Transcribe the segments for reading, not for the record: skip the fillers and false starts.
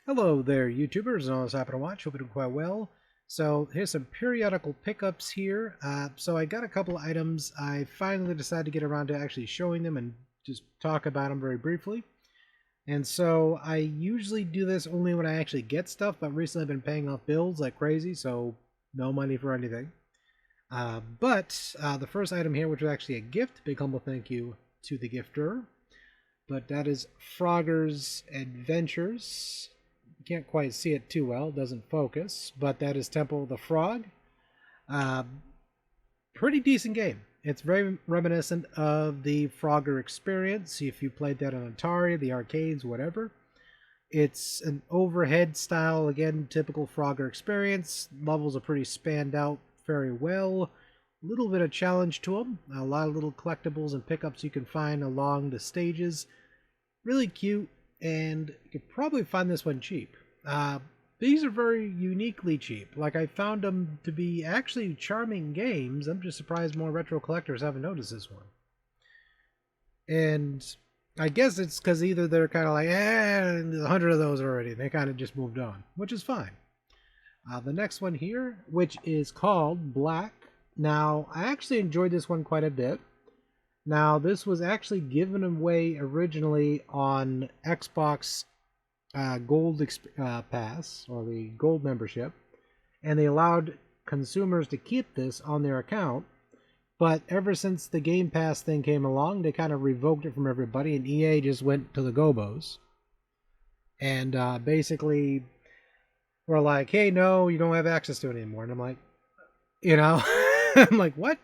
Hello there, YouTubers, and all that's happened to watch. Hope you're doing quite well. So here's some periodical pickups here. So I got a couple items. I finally decided to get around to actually showing them and just talk about them very briefly. And so I usually do this only when I actually get stuff, but recently I've been paying off bills like crazy, so no money for anything. But the first item here, which was actually a gift, big humble thank you to the gifter. But that is Frogger's Adventures. You can't quite see it too well, it doesn't focus, but that is Temple of the Frog. Uh, Pretty decent game. It's very reminiscent of the Frogger experience, if you played that on Atari, the arcades, whatever. It's an overhead style, again, typical Frogger experience. Levels are pretty spanned out very well. A little bit of challenge to them. A lot of little collectibles and pickups you can find along the stages. Really cute, and you could probably find this one cheap. These are very uniquely cheap. Like, I found them to be actually charming games. I'm just surprised more retro collectors haven't noticed this one. And I guess it's because either they're kind of like, there's 100 of those already. They kind of just moved on, which is fine. The next one here, which is called Black. Now, I actually enjoyed this one quite a bit. Now, this was actually given away originally on Xbox Gold Pass, or the Gold membership, and they allowed consumers to keep this on their account. But ever since the Game Pass thing came along, they kind of revoked it from everybody, and EA just went to the Gobos. And basically, we're like, hey, no, you don't have access to it anymore. And I'm like, I'm like, what?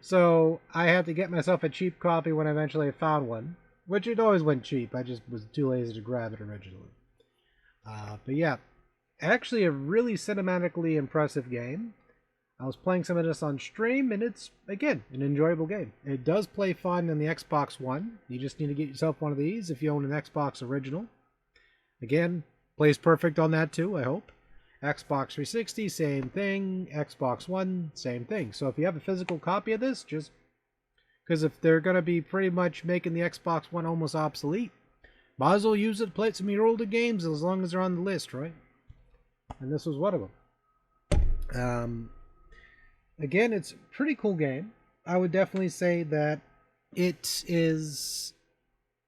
So I had to get myself a cheap copy when I eventually found one, which it always went cheap. I just was too lazy to grab it originally. But yeah, actually a really cinematically impressive game. I was playing some of this on stream, and it's, again, an enjoyable game. It does play fine on the Xbox One. You just need to get yourself one of these if you own an Xbox original. Again, plays perfect on that too, I hope. Xbox 360, same thing. Xbox One, same thing. So if you have a physical copy of this, just because if they're going to be pretty much making the Xbox One almost obsolete, might as well use it to play some of your older games as long as they're on the list, right? And this was one of them. Again, it's a pretty cool game. I would definitely say that it is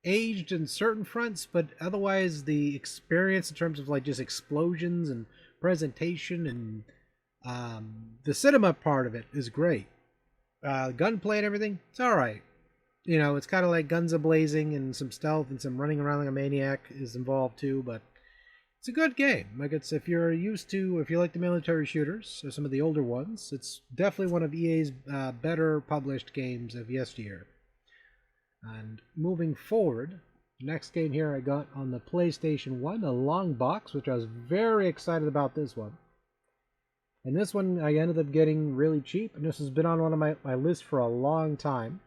aged in certain fronts, but otherwise the experience in terms of like just explosions and presentation and the cinema part of it is great. Gunplay and everything, it's all right. It's kind of like guns a-blazing, and some stealth and some running around like a maniac is involved too, but it's a good game. Like, if you like the military shooters or some of the older ones, it's definitely one of EA's better published games of yesteryear. And moving forward, next game here I got on the PlayStation 1, a long box, which I was very excited about this one. And this one I ended up getting really cheap, and this has been on one of my lists for a long time.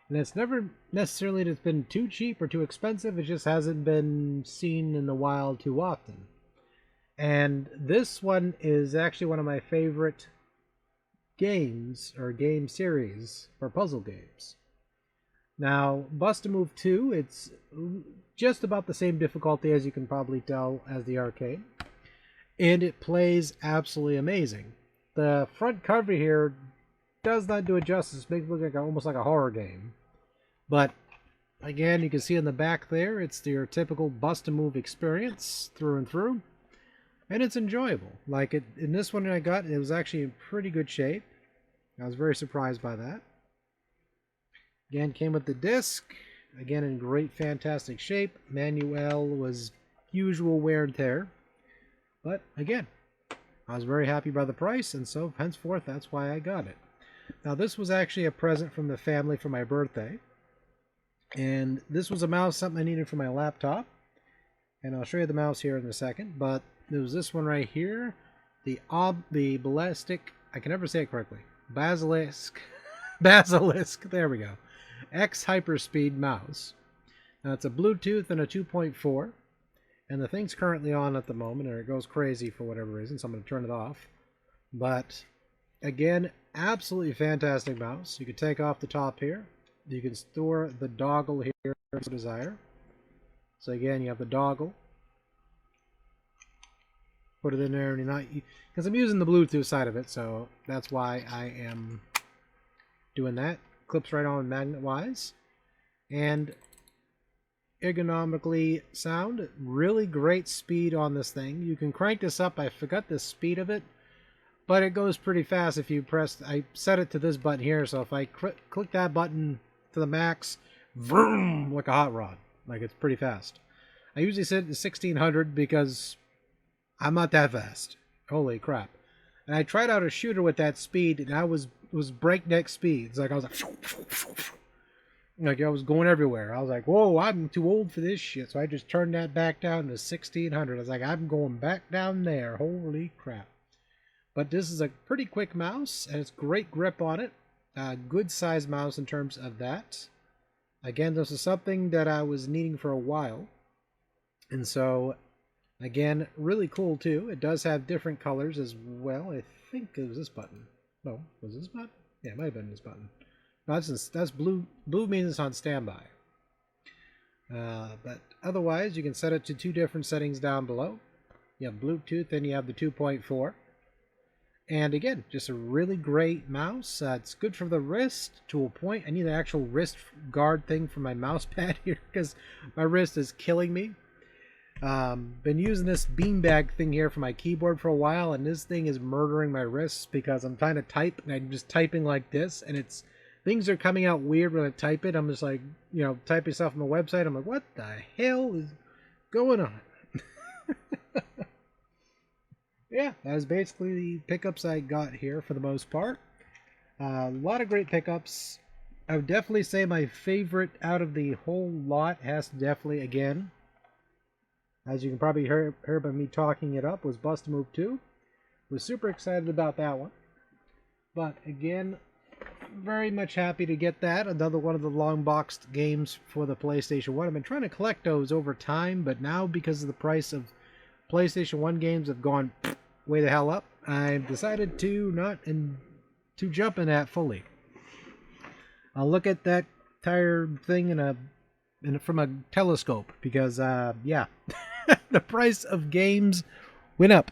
And it's never necessarily that it's been too cheap or too expensive, it just hasn't been seen in the wild too often. And this one is actually one of my favorite games, or game series, for puzzle games. Now, Bust-A-Move 2, it's just about the same difficulty, as you can probably tell, as the arcade. And it plays absolutely amazing. The front cover here does not do it justice. It makes it look like almost like a horror game. But, again, you can see in the back there, it's your typical Bust-A-Move experience through and through. And it's enjoyable. Like, in this one I got, it was actually in pretty good shape. I was very surprised by that. Again, came with the disc. Again, in great, fantastic shape. Manual was usual wear and tear. But, again, I was very happy by the price, and so, henceforth, that's why I got it. Now, this was actually a present from the family for my birthday. And this was a mouse, something I needed for my laptop. And I'll show you the mouse here in a second. But there was this one right here. The Ballistic, I can never say it correctly. Basilisk, there we go. X Hyperspeed mouse. Now it's a Bluetooth and a 2.4, and the thing's currently on at the moment, and it goes crazy for whatever reason, so I'm going to turn it off. But again, absolutely fantastic mouse. You can take off the top here. You can store the dongle here if you desire. So again, you have the dongle. put it in there, and you're not, because I'm using the Bluetooth side of it, so that's why I am doing that. Clips right on magnet-wise, and ergonomically sound. Really great speed on this thing. You can crank this up. I forgot the speed of it, but it goes pretty fast if you press. I set it to this button here, so if I click that button to the max, vroom, like a hot rod. Like, it's pretty fast. I usually set it to 1600 because I'm not that fast. Holy crap. And I tried out a shooter with that speed, and it was breakneck speeds. Like, I was like I was going everywhere. I was like, whoa, I'm too old for this shit. So I just turned that back down to 1600. I was like, I'm going back down there. Holy crap. But this is a pretty quick mouse, and it's great grip on it. Good size mouse in terms of that. Again, this is something that I was needing for a while. And so, again, really cool too. It does have different colors as well. I think it was this button. No, was this button? Yeah, it might have been this button. No, that's blue. Blue means it's on standby. But otherwise, you can set it to 2 different settings down below. You have Bluetooth, and you have the 2.4. And again, just a really great mouse. It's good for the wrist to a point. I need an actual wrist guard thing for my mouse pad here because my wrist is killing me. Been using this beanbag thing here for my keyboard for a while, and this thing is murdering my wrists because I'm trying to type and I'm just typing like this, and things are coming out weird when I type it. I'm just like, typing stuff on the website. I'm like, what the hell is going on? Yeah, that was basically the pickups I got here for the most part. A lot of great pickups. I would definitely say my favorite out of the whole lot has to definitely, again, as you can probably hear by me talking it up, was Bust a Move 2. Was super excited about that one. But again, very much happy to get that. Another one of the long boxed games for the PlayStation 1. I've been trying to collect those over time, but now because of the price of PlayStation 1 games have gone way the hell up, I've decided to jump in that fully. I'll look at that entire thing from a telescope because, yeah, the price of games went up.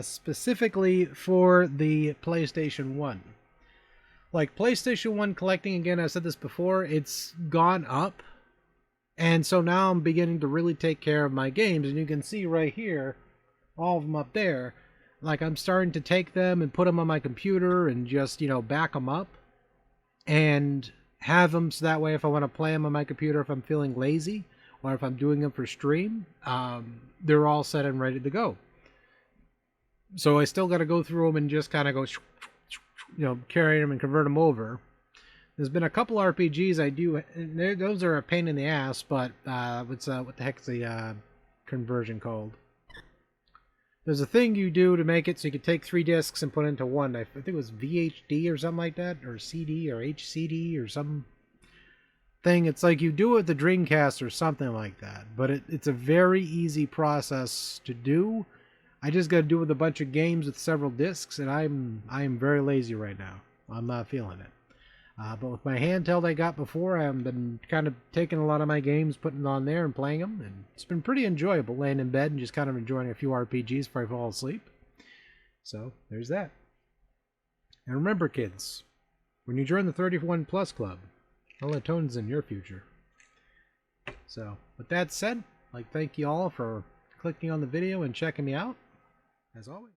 Specifically for the PlayStation 1. Like, PlayStation 1 collecting, again, I said this before, it's gone up. And so now I'm beginning to really take care of my games. And you can see right here, all of them up there. Like, I'm starting to take them and put them on my computer and just, back them up. And have them so that way if I want to play them on my computer, if I'm feeling lazy, or if I'm doing them for stream, they're all set and ready to go. So I still got to go through them and just kind of go, carry them and convert them over. There's been a couple RPGs I do. Those are a pain in the ass, but what the heck's the conversion called? There's a thing you do to make it so you can take 3 discs and put it into one. I think it was VHD or something like that, or CD or HCD or some thing. It's like you do it with the Dreamcast or something like that. But it's a very easy process to do. I just got to do it with a bunch of games with several discs, and I am very lazy right now. I'm not feeling it. But with my handheld I got before, I've been kind of taking a lot of my games, putting it on there and playing them, and it's been pretty enjoyable laying in bed and just kind of enjoying a few RPGs before I fall asleep. So, there's that. And remember, kids, when you join the 31 Plus Club, melatonin's in your future. So, with that said, I'd like to thank you all for clicking on the video and checking me out, as always.